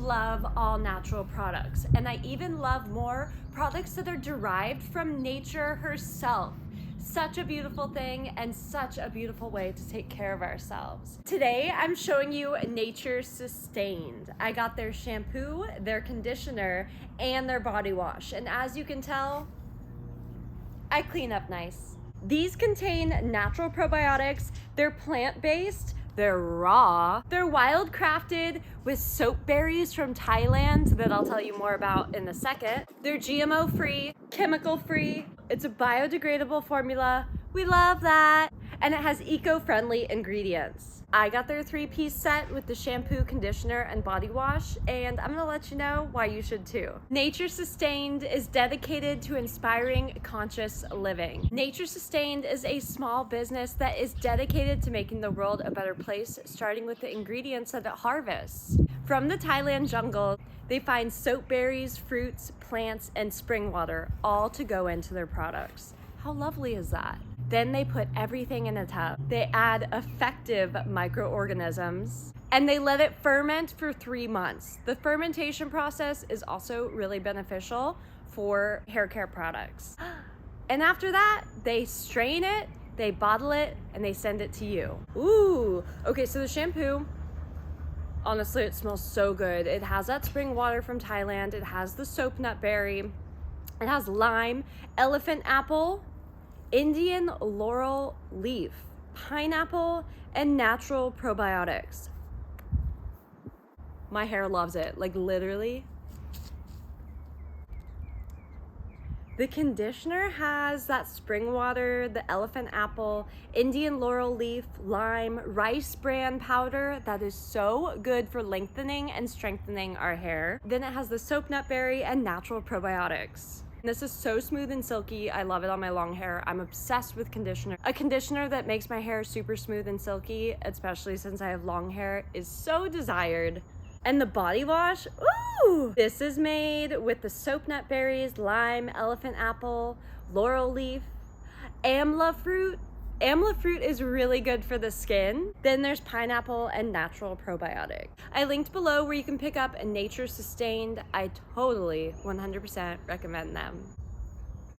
love all natural products, and I even love more products that are derived from nature herself. Such a beautiful thing and such a beautiful way to take care of ourselves. Today, I'm showing you Nature Sustained. I got their shampoo, their conditioner, and their body wash. And as you can tell, I clean up nice. These contain natural probiotics, they're plant-based, they're raw, they're wild crafted with soap berries from Thailand that I'll tell you more about in a second. They're GMO free, chemical free, it's a biodegradable formula. We love that. And it has eco-friendly ingredients. I got their 3-piece set with the shampoo, conditioner, and body wash, and I'm gonna let you know why you should too. Nature Sustained is dedicated to inspiring conscious living. Nature Sustained is a small business that is dedicated to making the world a better place, starting with the ingredients that it harvests. From the Thailand jungle, they find soap berries, fruits, plants, and spring water, all to go into their products. How lovely is that? Then they put everything in a tub. They add effective microorganisms and they let it ferment for 3 months. The fermentation process is also really beneficial for hair care products. And after that, they strain it, they bottle it, and they send it to you. Ooh, okay, so the shampoo, honestly, it smells so good. It has that spring water from Thailand. It has the soap nut berry. It has lime, elephant apple, Indian laurel leaf, pineapple, and natural probiotics. My hair loves it, like literally. The conditioner has that spring water, the elephant apple, Indian laurel leaf, lime, rice bran powder that is so good for lengthening and strengthening our hair. Then it has the soap nut berry and natural probiotics. This is so smooth and silky. I love it on my long hair. I'm obsessed with conditioner. A conditioner that makes my hair super smooth and silky, especially since I have long hair, is so desired. And the body wash, ooh! This is made with the soap nut berries, lime, elephant apple, laurel leaf, amla fruit. Amla fruit is really good for the skin. Then there's pineapple and natural probiotic. I linked below where you can pick up a Nature Sustained. I totally 100% recommend them.